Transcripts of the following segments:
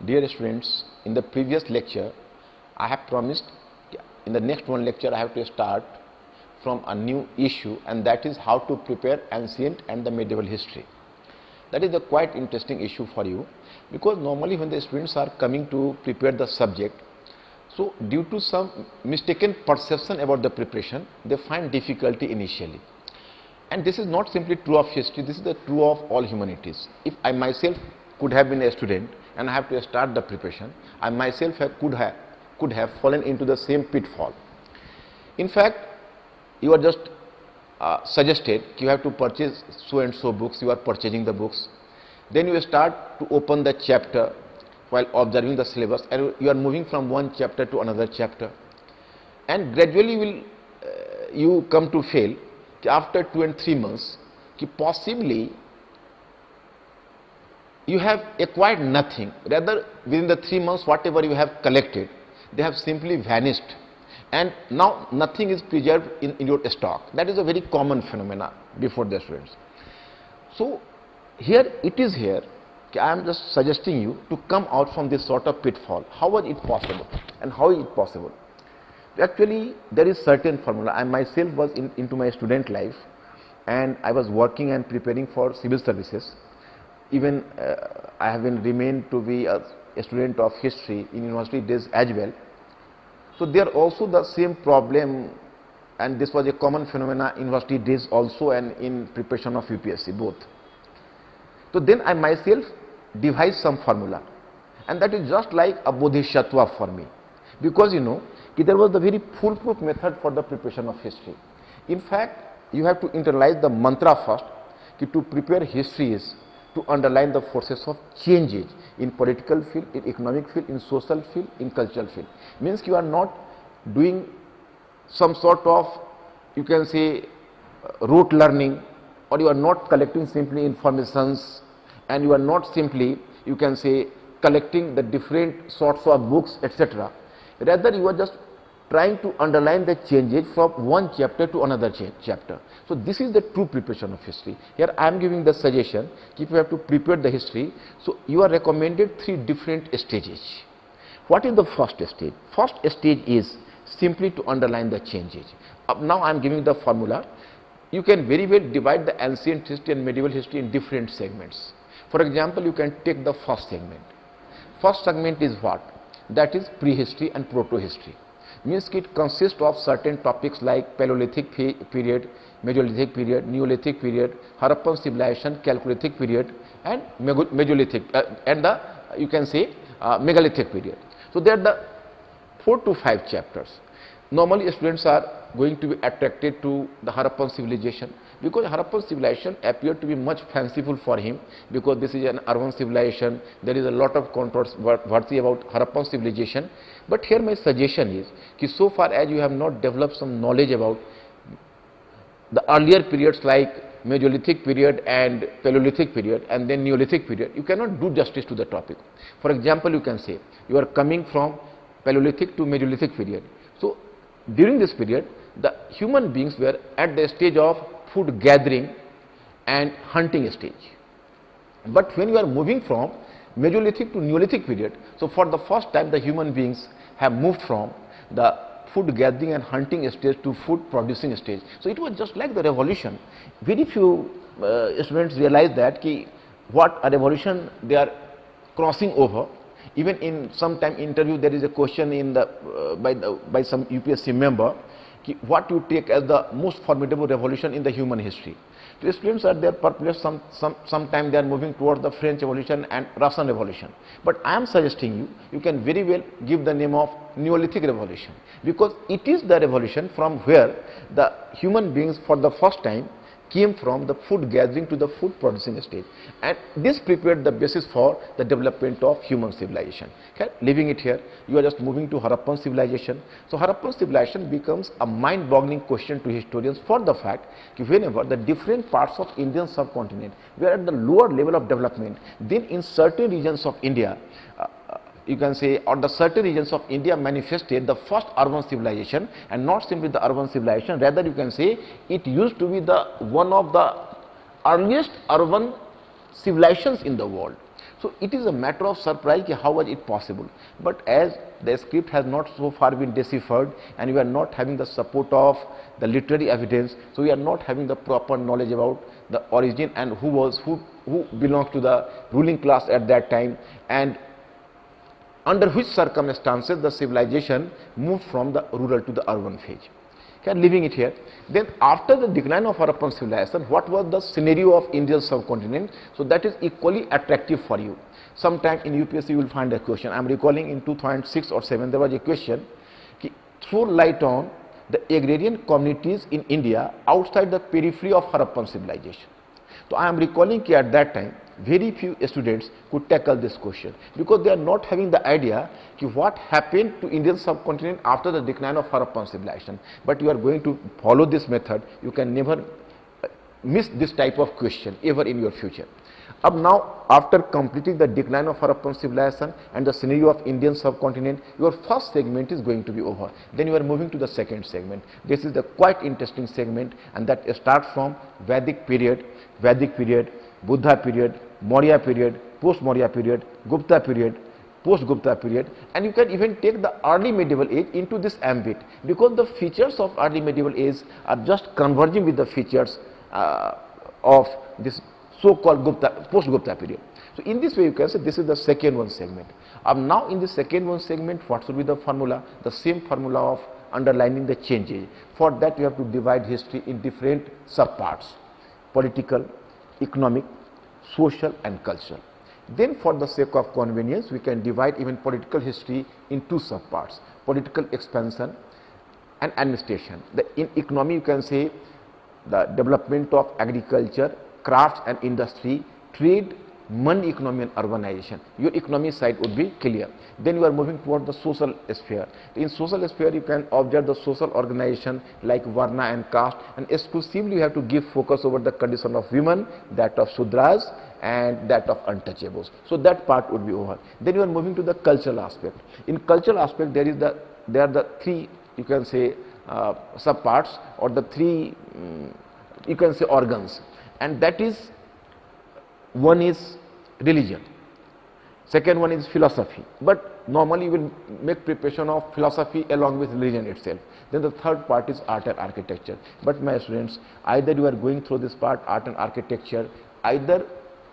Dear students, in the previous lecture, I have promised in the next one lecture I have to start from a new issue, and that is how to prepare ancient and the medieval history. That is a quite interesting issue for you, because normally when the students are coming to prepare the subject, so due to some mistaken perception about the preparation, they find difficulty initially. And this is not simply true of history, this is the true of all humanities. If I myself could have been a student and I have to start the preparation, I myself could have fallen into the same pitfall. In fact, you are just suggested you have to purchase so and so books, you are purchasing the books. Then you start to open the chapter while observing the syllabus, and you are moving from one chapter to another chapter. And gradually you come to fail after 2 and 3 months, possibly you have acquired nothing. Rather, within the 3 months, whatever you have collected, they have simply vanished, and now nothing is preserved in your stock. That is a very common phenomena before the students. So here it is here, I am just suggesting you to come out from this sort of pitfall. How was it possible, and how is it possible? Actually, there is certain formula. I myself was into my student life, and I was working and preparing for civil services. Even I have been remained to be a student of history in university days as well. So there also the same problem, and this was a common phenomena in university days also and in preparation of UPSC both. So then I myself devised some formula, and that is just like a bodhisattva for me, because you know there was a very foolproof method for the preparation of history. In fact, you have to internalize the mantra first, to prepare history is to underline the forces of changes in political field, in economic field, in social field, in cultural field. Means you are not doing some sort of, you can say, rote learning, or you are not collecting simply informations, and you are not simply, you can say, collecting the different sorts of books, etc. Rather, you are just trying to underline the changes from one chapter to another chapter. So this is the true preparation of history. Here I am giving the suggestion, if you have to prepare the history, so you are recommended 3 different stages. What is the first stage? First stage is simply to underline the changes. Now I am giving the formula. You can very well divide the ancient history and medieval history in different segments. For example, you can take the first segment. First segment is what? That is prehistory and proto-history. Means it consists of certain topics like Paleolithic period, Mesolithic period, Neolithic period, Harappan civilization, Chalcolithic period, and Mesolithic and the, you can say, Megalithic period. So there are the 4 to 5 chapters. Normally students are going to be attracted to the Harappan civilization, because Harappan civilization appeared to be much fanciful for him, because this is an urban civilization. There is a lot of controversy about Harappan civilization. But here my suggestion is, so far as you have not developed some knowledge about the earlier periods like Mesolithic period and Paleolithic period and then Neolithic period, you cannot do justice to the topic. For example, you can say you are coming from Paleolithic to Mesolithic period. So during this period, the human beings were at the stage of food gathering and hunting stage. But when you are moving from Mesolithic to Neolithic period, so for the first time the human beings have moved from the food gathering and hunting stage to food producing stage. So it was just like the revolution. Very few students realize that what a revolution they are crossing over. Even in some time interview, there is a question in the by some UPSC member, what you take as the most formidable revolution in the human history. The students are there perplexed. Sometime they are moving towards the French Revolution and Russian Revolution. But I am suggesting you can very well give the name of Neolithic Revolution, because it is the revolution from where the human beings for the first time came from the food gathering to the food producing stage, and this prepared the basis for the development of human civilization. Okay? Leaving it here, you are just moving to Harappan civilization. So Harappan civilization becomes a mind-boggling question to historians for the fact that whenever the different parts of Indian subcontinent were at the lower level of development, then in certain regions of India, you can say, or the certain regions of India manifested the first urban civilization, and not simply the urban civilization, rather you can say it used to be the one of the earliest urban civilizations in the world. So it is a matter of surprise ki how was it possible. But as the script has not so far been deciphered and we are not having the support of the literary evidence, so we are not having the proper knowledge about the origin and who belongs to the ruling class at that time, and under which circumstances the civilization moved from the rural to the urban phase. Okay, leaving it here. Then after the decline of Harappan civilization, what was the scenario of Indian subcontinent? So that is equally attractive for you. Sometime in UPSC you will find a question. I am recalling in 2006 or 7 there was a question, throw light on the agrarian communities in India outside the periphery of Harappan civilization. So I am recalling that at that time very few students could tackle this question because they are not having the idea what happened to Indian subcontinent after the decline of Harappan civilization. But you are going to follow this method, you can never miss this type of question ever in your future. Now after completing the decline of Harappan civilization and the scenario of Indian subcontinent, your first segment is going to be over. Then you are moving to the second segment. This is the quite interesting segment, and that starts from Vedic period, Buddha period, Maurya period, post-Maurya period, Gupta period, post-Gupta period, and you can even take the early medieval age into this ambit because the features of early medieval age are just converging with the features of this so-called post-Gupta period. So in this way you can say this is the second one segment. Now in the second one segment, what should be the formula? The same formula of underlining the changes. For that you have to divide history in different subparts: political, economic, social and cultural. Then for the sake of convenience, we can divide even political history in two subparts: political expansion and administration. In economy you can say the development of agriculture, crafts and industry, trade, money economy and urbanization. Your economy side would be clear. Then you are moving toward the social sphere. In social sphere you can observe the social organization like Varna and caste, and exclusively you have to give focus over the condition of women, that of Shudras and that of untouchables. So that part would be over. Then you are moving to the cultural aspect. In cultural aspect there are the three, you can say, subparts, or the three you can say organs, and that is, one is religion, second one is philosophy, but normally you will make preparation of philosophy along with religion itself. Then the third part is art and architecture. But my students, either you are going through this part, art and architecture, either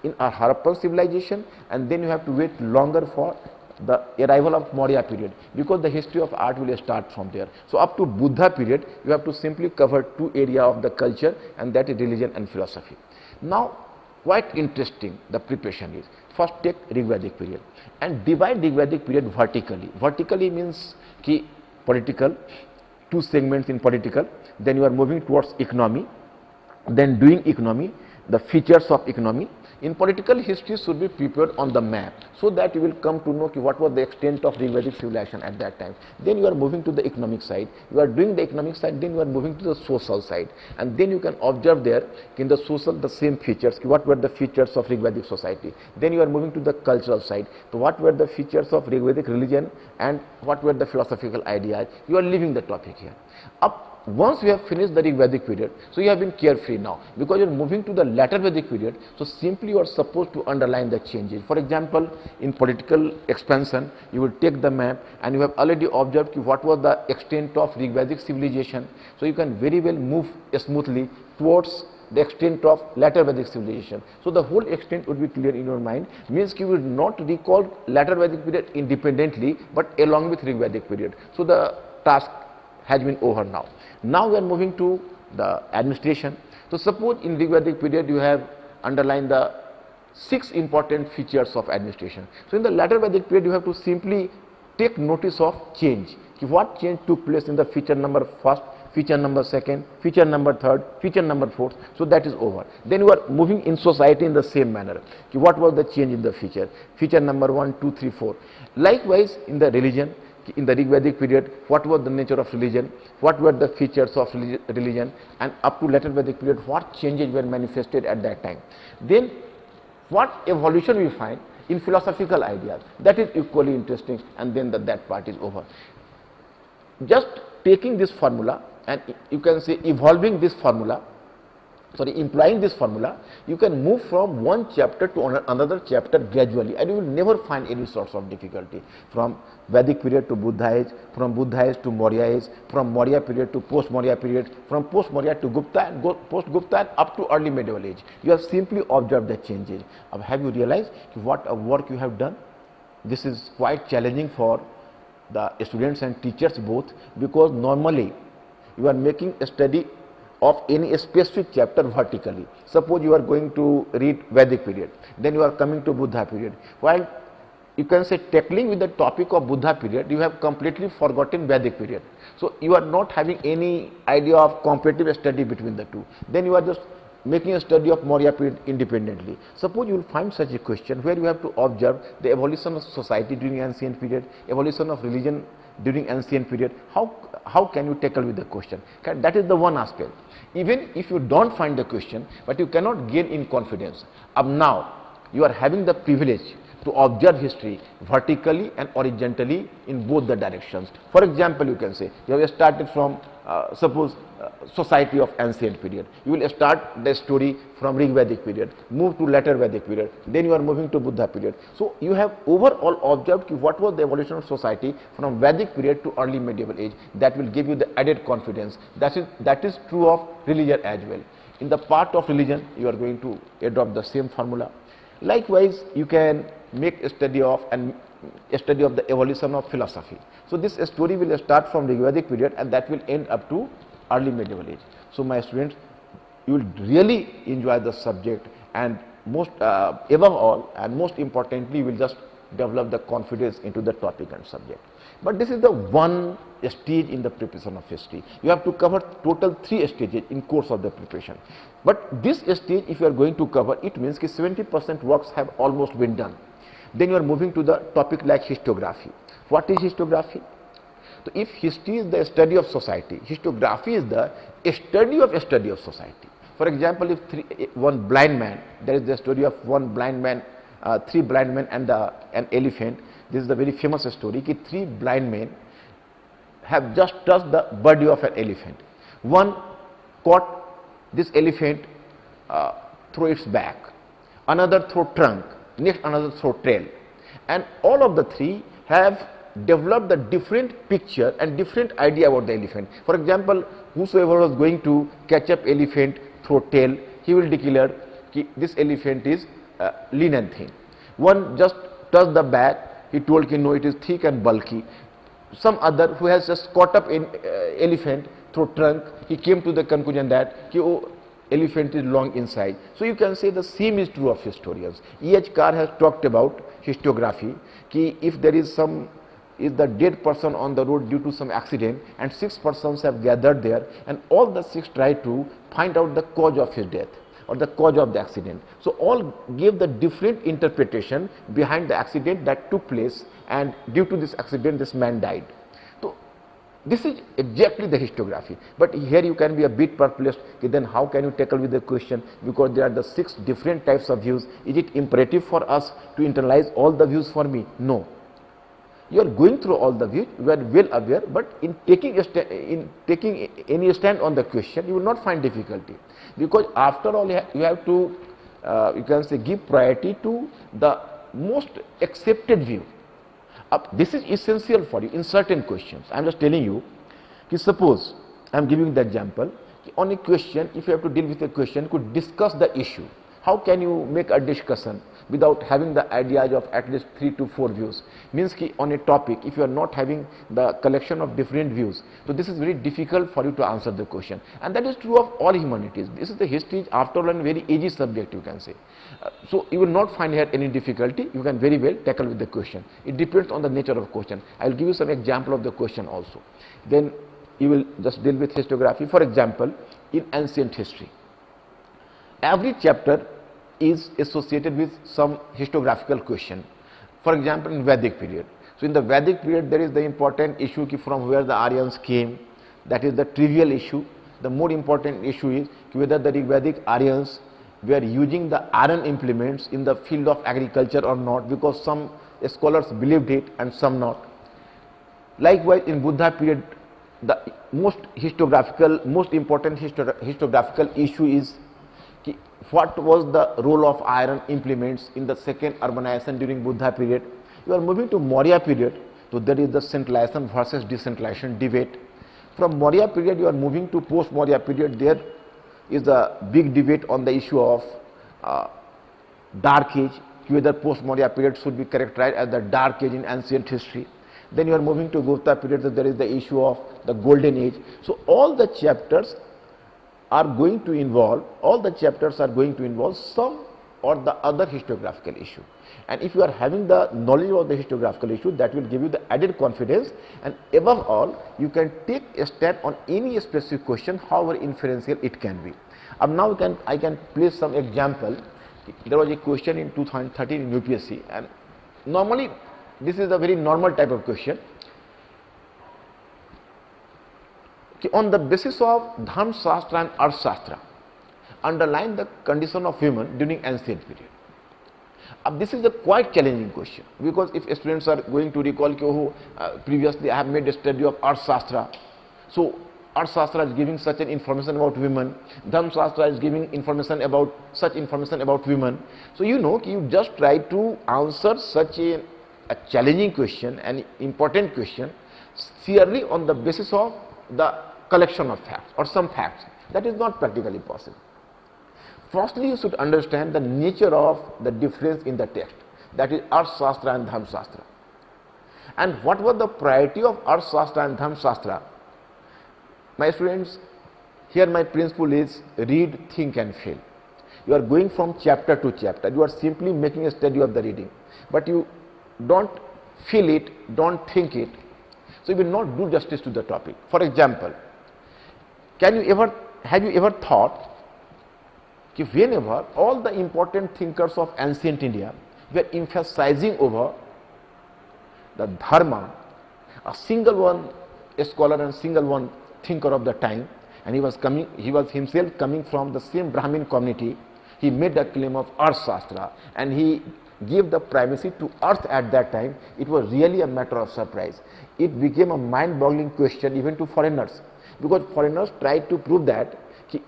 in a Harappan civilization, and then you have to wait longer for the arrival of Maurya period, because the history of art will start from there. So up to Buddha period you have to simply cover two areas of the culture, and that is religion and philosophy. Now quite interesting the preparation is, first take Rigvedic period and divide Rigvedic period vertically. Vertically means ki political, two segments in political, then you are moving towards economy, then doing economy, the features of economy. In political history should be prepared on the map, so that you will come to know what was the extent of Rigvedic civilization at that time. Then you are moving to the economic side, you are doing the economic side, then you are moving to the social side, and then you can observe there in the social the same features, what were the features of Rigvedic society. Then you are moving to the cultural side, so what were the features of Rigvedic religion and what were the philosophical ideas. You are leaving the topic here. Once you have finished the Rigvedic period, so you have been carefree now, because you are moving to the later Vedic period, so simply you are supposed to underline the changes. For example, in political expansion, you will take the map and you have already observed what was the extent of Rigvedic civilization, so you can very well move smoothly towards the extent of later Vedic civilization. So the whole extent would be clear in your mind, means you will not recall later Vedic period independently, but along with Rigvedic period. So the task has been over now. Now we are moving to the administration. So suppose in Rigvedic period you have underlined the 6 important features of administration. So in the later Vedic period you have to simply take notice of change. What change took place in the feature number 1st, feature number 2nd, feature number 3rd, feature number 4th. So that is over. Then you are moving in society in the same manner. What was the change in the feature number 1, 2, 3, 4. Likewise in the religion, in the Rigvedic period, what was the nature of religion, what were the features of religion, and up to later Vedic period, what changes were manifested at that time. Then what evolution we find in philosophical ideas, that is equally interesting, and then that part is over. Just taking this formula and you can say evolving this formula employing this formula, you can move from one chapter to another chapter gradually, and you will never find any sorts of difficulty. From Vedic period to Buddha age, from Buddha age to Maurya age, from Maurya period to post-Maurya period, from post-Maurya to Gupta and post-Gupta and up to early medieval age. You have simply observed the changes. Have you realized what a work you have done? This is quite challenging for the students and teachers both, because normally you are making a study of any specific chapter vertically. Suppose you are going to read Vedic period, then you are coming to Buddha period. While you can say tackling with the topic of Buddha period, you have completely forgotten Vedic period. So you are not having any idea of comparative study between the two. Then you are just making a study of Maurya period independently. Suppose you will find such a question where you have to observe the evolution of society during ancient period, evolution of religion during ancient period. How can you tackle with the question? That is the one aspect. Even if you don't find the question, but you cannot gain in confidence. Now you are having the privilege to observe history vertically and horizontally in both the directions. For example, you can say you have started from suppose society of ancient period. You will start the story from Rig Vedic period, move to later Vedic period, then you are moving to Buddha period. So you have overall observed what was the evolution of society from Vedic period to early medieval age. That will give you the added confidence. That is true of religion as well. In the part of religion, you are going to adopt the same formula. Likewise, you can make a study of the evolution of philosophy. So this story will start from the Vedic period and that will end up to early medieval age. So my students, you will really enjoy the subject, and most above all and most importantly, you will just develop the confidence into the topic and subject. But this is the one stage in the preparation of history. You have to cover total 3 stages in course of the preparation. But this stage, if you are going to cover, it means that 70% works have almost been done. Then you are moving to the topic like historiography. What is historiography? So if history is the study of society, historiography is the study of society. For example, if one blind man, there is the story of one blind man, 3 blind men and an elephant. This is the very famous story. 3 blind men have just touched the body of an elephant. One caught this elephant through its back, another through trunk, next another through tail, and all of the 3 have developed the different picture and different idea about the elephant. For example, whosoever was going to catch up elephant through tail, he will declare this elephant is lean and thin. One just touched the back, he told no, it is thick and bulky. Some other who has just caught up in elephant through trunk, he came to the conclusion that elephant is long inside. So you can say the same is true of historians. E.H. Carr has talked about historiography, if there is the dead person on the road due to some accident and 6 persons have gathered there and all the 6 try to find out the cause of his death or the cause of the accident. So all gave the different interpretation behind the accident that took place, and due to this accident this man died. So this is exactly the historiography. But here you can be a bit perplexed, then how can you tackle with the question, because there are the 6 different types of views. Is it imperative for us to internalize all the views for me? No. You are going through all the views, you are well aware, but in taking any stand on the question, you will not find difficulty, because after all you have to you can say give priority to the most accepted view. This is essential for you in certain questions. I am just telling you, suppose I am giving the example, on a question, if you have to deal with a question, you could discuss the issue. How can you make a discussion without having the ideas of at least 3 to 4 views? Means on a topic, if you are not having the collection of different views, so this is very difficult for you to answer the question. And that is true of all humanities. This is the history, after all, a very easy subject, you can say. So you will not find here any difficulty. You can very well tackle with the question. It depends on the nature of question. I will give you some example of the question also. Then you will just deal with historiography. For example, in ancient history, every chapter is associated with some historiographical question. For example, in Vedic period. So in the Vedic period, there is the important issue from where the Aryans came. That is the trivial issue. The more important issue is whether the Vedic Aryans were using the iron implements in the field of agriculture or not, because some scholars believed it and some not. Likewise, in Buddha period, the most important historiographical issue is what was the role of iron implements in the second urbanization during Buddha period. You are moving to Maurya period, so there is the centralization versus decentralization debate. From Maurya period you are moving to post Maurya period. There is a big debate on the issue of dark age, whether post Maurya period should be characterized as the dark age in ancient history. Then you are moving to Gupta period, so there is the issue of the golden age. So all the chapters are going to involve some or the other historiographical issue. And if you are having the knowledge of the historiographical issue, that will give you the added confidence, and above all you can take a stand on any specific question, however inferential it can be. Now I can place some example. There was a question in 2013 in UPSC, and normally this is a very normal type of question. On the basis of Dharma Shastra and Arth Shastra, underline the condition of women during ancient period. This is a quite challenging question, because if students are going to recall previously I have made a study of Arth Shastra, so Arth Shastra is giving such an information about women, Dharma Shastra is giving information about such information about women. So you just try to answer such a challenging question, an important question, purely on the basis of the collection of facts or some facts. That is not practically possible. Firstly, you should understand the nature of the difference in the text, that is Arth Shastra and Dharma Shastra. And what was the priority of Arth Shastra and Dharma Shastra? My students, here my principle is read, think and fail. You are going from chapter to chapter, you are simply making a study of the reading, but you don't feel it, don't think it, so you will not do justice to the topic. For example, have you ever thought that whenever all the important thinkers of ancient India were emphasizing over the dharma, a single one scholar and single one thinker of the time, and he was himself coming from the same Brahmin community, he made a claim of Arth Shastra and he gave the primacy to earth at that time. It was really a matter of surprise. It became a mind-boggling question even to foreigners, because foreigners tried to prove that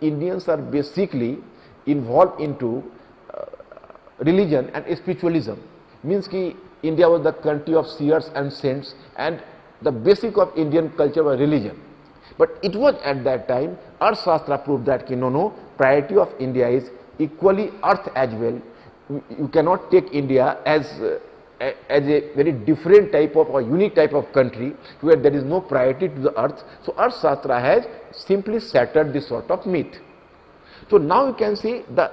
Indians are basically involved into religion and spiritualism. Means India was the country of seers and saints, and the basic of Indian culture was religion. But it was at that time Arth Shastra proved that no, priority of India is equally earth as well. You cannot take India as a very different type of or unique type of country where there is no priority to the earth. So Arth Shastra has simply shattered this sort of myth. So now you can see the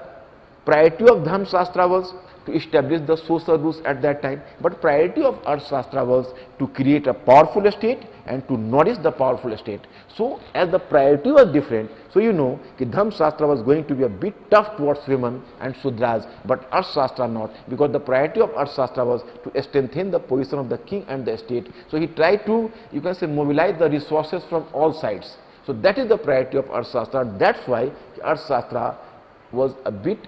priority of Dharma Shastra was to establish the social rules at that time, but priority of Arth Shastra was to create a powerful state and to nourish the powerful state. So as the priority was different, so Dharma Shastra was going to be a bit tough towards women and Sudras, but Arth Shastra not, because the priority of Arth Shastra was to strengthen the position of the king and the state. So he tried to, mobilize the resources from all sides. So that is the priority of Arth Shastra. That's why Arth Shastra was a bit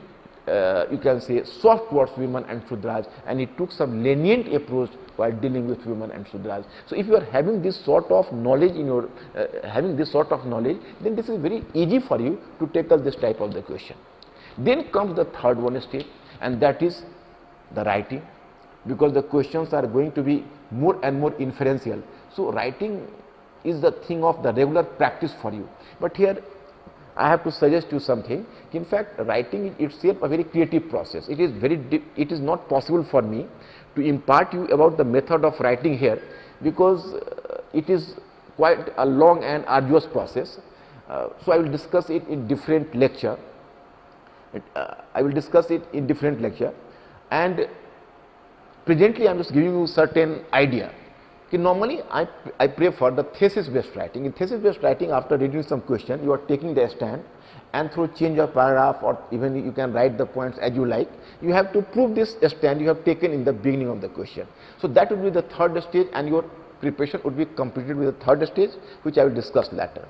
soft towards women and Shudras, and it took some lenient approach while dealing with women and Shudras. So if you are having this sort of knowledge then this is very easy for you to tackle this type of the question. Then comes the third one stage, and that is the writing, because the questions are going to be more and more inferential. So writing is the thing of the regular practice for you. But here I have to suggest you something. In fact, writing is itself a very creative process. It is not possible for me to impart you about the method of writing here, because it is quite a long and arduous process. So I will discuss it in different lecture. And presently I am just giving you certain idea. Normally I prefer the thesis based writing. In thesis based writing, after reading some question, you are taking the stand, and through change of paragraph, or even you can write the points as you like, you have to prove this stand you have taken in the beginning of the question. So that would be the third stage, and your preparation would be completed with the third stage, which I will discuss later.